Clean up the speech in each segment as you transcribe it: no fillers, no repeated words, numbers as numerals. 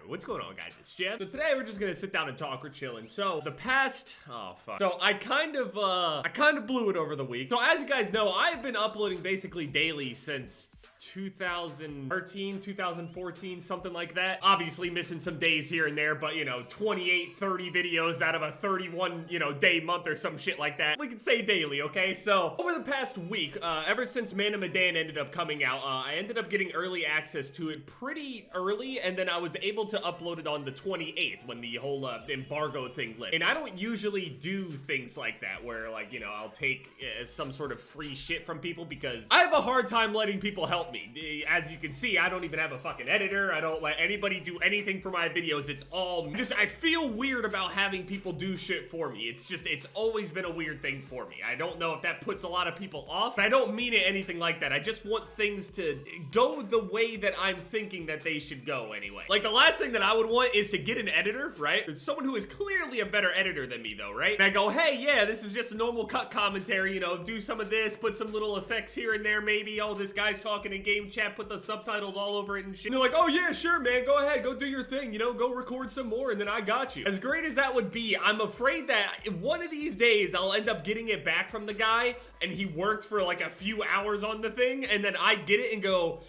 What's going on, guys? It's Jev. So today we're just gonna sit down and talk. We're chilling. So the past, oh fuck. So I kind of blew it over the week. So as you guys know, I've been uploading basically daily since 2013, 2014, something like that. Obviously missing some days here and there, but you know, 28, 30 videos out of a 31, you know, day month or some shit like that. We can say daily, okay? So over the past week, ever since Man of Medan ended up coming out, I ended up getting early access to it pretty early, and then I was able to upload it on the 28th when the whole embargo thing lit. And I don't usually do things like that where, like, you know, I'll take some sort of free shit from people because I have a hard time letting people help me. As you can see, I don't even have a fucking editor. I don't let anybody do anything for my videos. It's all just, I feel weird about having people do shit for me. It's just, it's always been a weird thing for me. I don't know if that puts a lot of people off, but I don't mean it anything like that. I just want things to go the way that I'm thinking that they should go anyway. Like, the last thing that I would want is to get an editor, right? It's someone who is clearly a better editor than me though, right? And I go, hey, yeah, this is just a normal cut commentary, you know, do some of this, put some little effects here and there maybe. Oh, this guy's talking in game chat, put the subtitles all over it and shit. And they're like, oh yeah, sure, man, go ahead, go do your thing, you know, go record some more and then I got you. As great as that would be, I'm afraid that one of these days I'll end up getting it back from the guy and he worked for like a few hours on the thing and then I get it and go,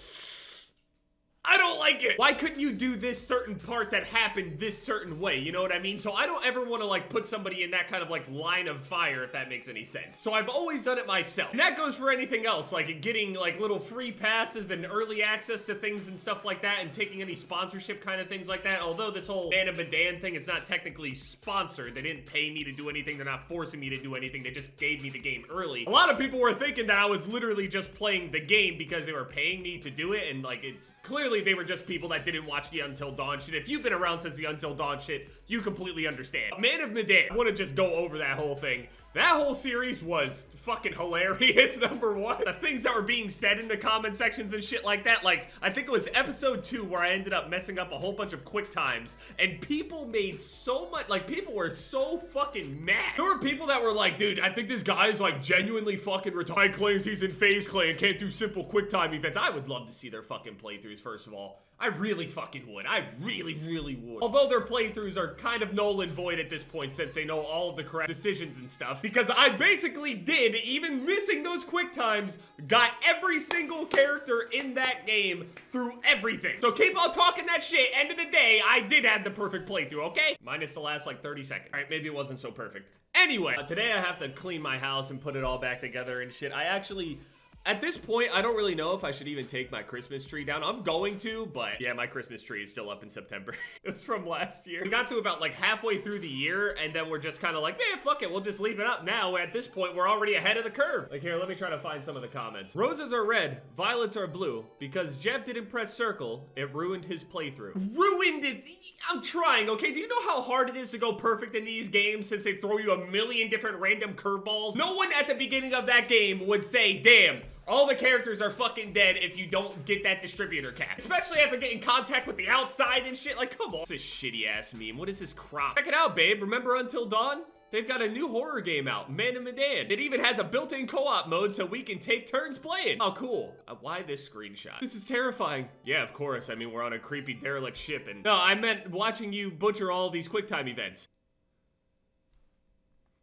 I don't like it. Why couldn't you do this certain part that happened this certain way? You know what I mean? So I don't ever want to like put somebody in that kind of like line of fire, if that makes any sense. So I've always done it myself. And that goes for anything else, like getting like little free passes and early access to things and stuff like that and taking any sponsorship kind of things like that. Although this whole Man of Medan thing is not technically sponsored. They didn't pay me to do anything. They're not forcing me to do anything. They just gave me the game early. A lot of people were thinking that I was literally just playing the game because they were paying me to do it. And like, it's clearly they were just people that didn't watch the Until Dawn shit. If you've been around since the Until Dawn shit, you completely understand. Man of Medan, I want to just go over that whole thing. That whole series was fucking hilarious, number one. The things that were being said in the comment sections and shit like that, like, I think it was episode 2 where I ended up messing up a whole bunch of quick times, and people made so much, like, people were so fucking mad. There were people that were like, dude, I think this guy is, like, genuinely fucking retarded, claims he's in FaZe Clan, can't do simple quick time events. I would love to see their fucking playthroughs, first of all. I really fucking would. I really, really would. Although their playthroughs are kind of null and void at this point since they know all of the correct decisions and stuff. Because I basically did, even missing those quick times, got every single character in that game through everything. So keep on talking that shit. End of the day, I did have the perfect playthrough, okay? Minus the last like 30 seconds. All right, maybe it wasn't so perfect. Anyway, today I have to clean my house and put it all back together and shit. I actually... At this point, I don't really know if I should even take my Christmas tree down. I'm going to, but yeah, my Christmas tree is still up in September. It was from last year. We got to about like halfway through the year, and then we're just kind of like, man, fuck it, we'll just leave it up now. At this point, we're already ahead of the curve. Like, here, let me try to find some of the comments. Roses are red, violets are blue. Because Jev didn't press circle, it ruined his playthrough. Ruined his... I'm trying, okay? Do you know how hard it is to go perfect in these games since they throw you a million different random curveballs? No one at the beginning of that game would say, damn, all the characters are fucking dead if you don't get that distributor cap. Especially after getting contact with the outside and shit. Like, come on. This shitty ass meme. What is this crap? Check it out, babe. Remember Until Dawn? They've got a new horror game out, Man of Medan. It even has a built-in co-op mode so we can take turns playing. Oh, cool. Why this screenshot? This is terrifying. Yeah, of course. I mean, we're on a creepy derelict ship and... No, I meant watching you butcher all these QuickTime events.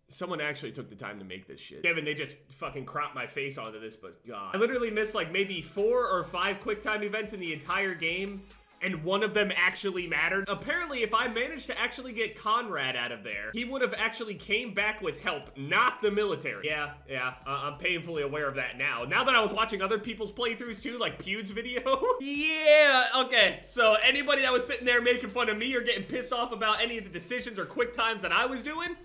Someone actually took the time to make this shit. Kevin, they just fucking cropped my face onto this, but God. I literally missed like maybe 4 or 5 QuickTime events in the entire game, and one of them actually mattered. Apparently, if I managed to actually get Conrad out of there, he would have actually came back with help, not the military. Yeah, I'm painfully aware of that now. Now that I was watching other people's playthroughs too, like Pew's video. Yeah, okay. So anybody that was sitting there making fun of me or getting pissed off about any of the decisions or quick times that I was doing,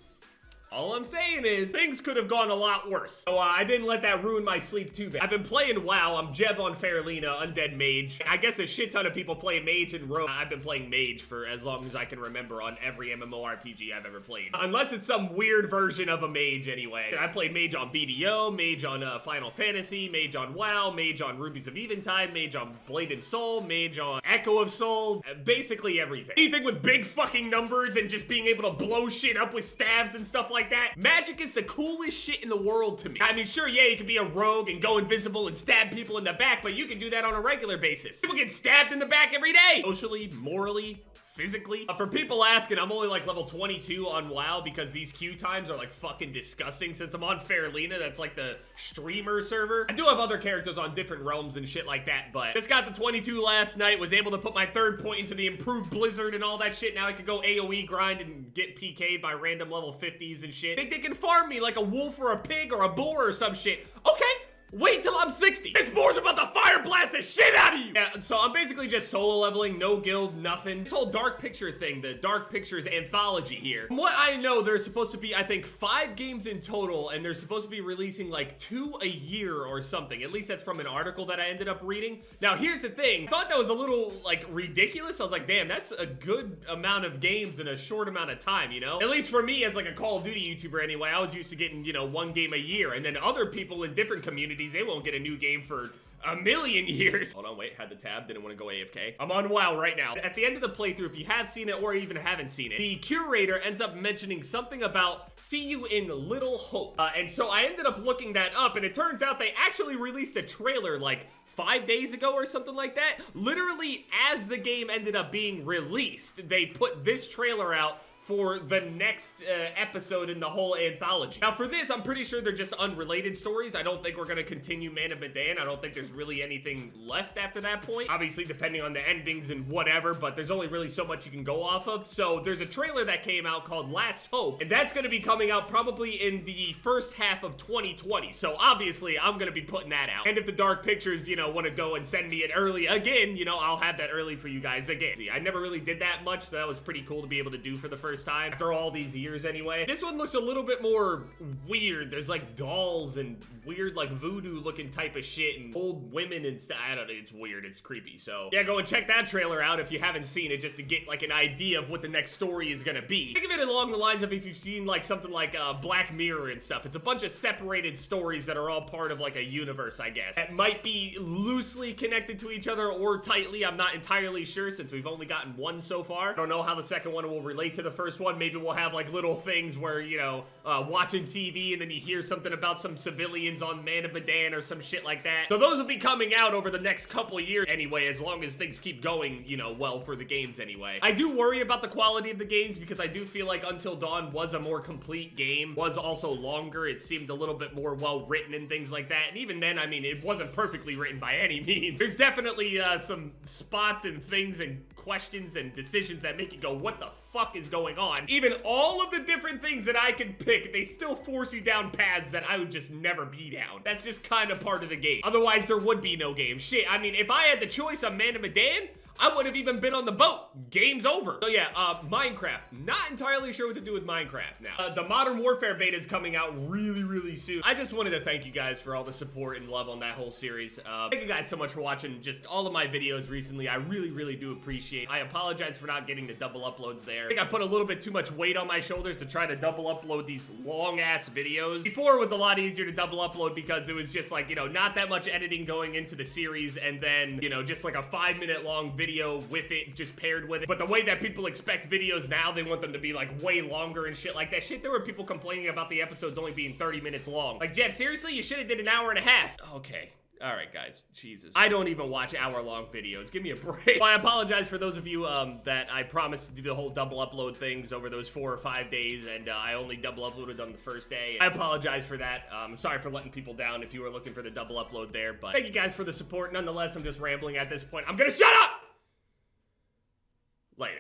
all I'm saying is, things could have gone a lot worse. So I didn't let that ruin my sleep too bad. I've been playing WoW. I'm Jev on Fairlina, Undead Mage. I guess a shit ton of people play Mage and Rogue. I've been playing Mage for as long as I can remember on every MMORPG I've ever played. Unless it's some weird version of a Mage anyway. I played Mage on BDO, Mage on Final Fantasy, Mage on WoW, Mage on Rubies of Eventide, Mage on Blade and Soul, Mage on Echo of Soul, basically everything. Anything with big fucking numbers and just being able to blow shit up with stabs and stuff like that. Magic is the coolest shit in the world to me. I mean, sure, yeah, you can be a rogue and go invisible and stab people in the back, but you can do that on a regular basis. People get stabbed in the back every day. Socially, morally, physically. For people asking, I'm only like level 22 on WoW because these queue times are like fucking disgusting since I'm on Faralina. That's like the streamer server. I do have other characters on different realms and shit like that, but just got the 22 last night, was able to put my 3rd point into the improved Blizzard and all that shit. Now I could go AoE grind and get PK'd by random level 50s and shit. Think they can farm me like a wolf or a pig or a boar or some shit. Okay. Wait till I'm 60. This boar's about to fire blast the shit out of you. Yeah, so I'm basically just solo leveling, no guild, nothing. This whole Dark Picture thing, the Dark Pictures anthology here. From what I know, there's supposed to be, I think, 5 games in total, and they're supposed to be releasing like 2 a year or something. At least that's from an article that I ended up reading. Now, here's the thing. I thought that was a little, like, ridiculous. I was like, damn, that's a good amount of games in a short amount of time, you know? At least for me, as like a Call of Duty YouTuber anyway, I was used to getting, you know, 1 game a year, and then other people in different communities, they won't get a new game for a million years. Hold on, wait, had the tab, didn't want to go AFK. I'm on WoW right now. At the end of the playthrough, if you have seen it or even haven't seen it, the curator ends up mentioning something about see you in Little Hope. And so I ended up looking that up, and it turns out they actually released a trailer like 5 days ago or something like that. Literally, as the game ended up being released, they put this trailer out for the next episode in the whole anthology. Now for this, I'm pretty sure they're just unrelated stories. I don't think we're gonna continue Man of Medan. I don't think there's really anything left after that point. Obviously, depending on the endings and whatever, but there's only really so much you can go off of. So there's a trailer that came out called Last Hope, and that's gonna be coming out probably in the first half of 2020. So obviously, I'm gonna be putting that out. And if the Dark Pictures, you know, wanna go and send me it early again, you know, I'll have that early for you guys again. See, I never really did that much, so that was pretty cool to be able to do for the first time after all these years anyway. This one looks a little bit more weird. There's like dolls and weird like voodoo looking type of shit and old women and stuff. I don't know, it's weird, it's creepy. So yeah, go and check that trailer out if you haven't seen it, just to get like an idea of what the next story is gonna be. Think of it along the lines of if you've seen like something like Black Mirror and stuff. It's a bunch of separated stories that are all part of like a universe, I guess, that might be loosely connected to each other or tightly. I'm not entirely sure since we've only gotten 1 so far. I don't know how the second one will relate to the first one. Maybe we'll have like little things where, you know, watching TV and then you hear something about some civilians on Man of Medan or some shit like that. So those will be coming out over the next couple of years anyway, as long as things keep going, you know, well for the games anyway. I do worry about the quality of the games because I do feel like Until Dawn was a more complete game, was also longer. It seemed a little bit more well written and things like that. And even then, I mean, it wasn't perfectly written by any means. There's definitely some spots and things and questions and decisions that make you go, what the fuck is going on? Even all of the different things that I can pick, they still force you down paths that I would just never be down. That's just kind of part of the game. Otherwise, there would be no game. Shit, I mean, if I had the choice on Man of Medan, I wouldn't have even been on the boat. Game's over. So yeah, Minecraft. Not entirely sure what to do with Minecraft now. The Modern Warfare beta is coming out really, really soon. I just wanted to thank you guys for all the support and love on that whole series. Thank you guys so much for watching just all of my videos recently. I really, really do appreciate it. I apologize for not getting the double uploads there. I think I put a little bit too much weight on my shoulders to try to double upload these long-ass videos. Before, it was a lot easier to double upload because it was just like, you know, not that much editing going into the series and then, you know, just like a 5-minute long video with it, just paired with it. But the way that people expect videos now, they want them to be like way longer and shit like that. Shit, there were people complaining about the episodes only being 30 minutes long. Like, Jeff, seriously? You should have did an hour and a half. Okay. All right, guys. Jesus. I don't even watch hour-long videos. Give me a break. Well, I apologize for those of you that I promised to do the whole double upload things over those 4 or 5 days, and I only double uploaded on the first day. I apologize for that. I'm sorry for letting people down if you were looking for the double upload there, but thank you guys for the support. Nonetheless, I'm just rambling at this point. I'm gonna shut up! Later.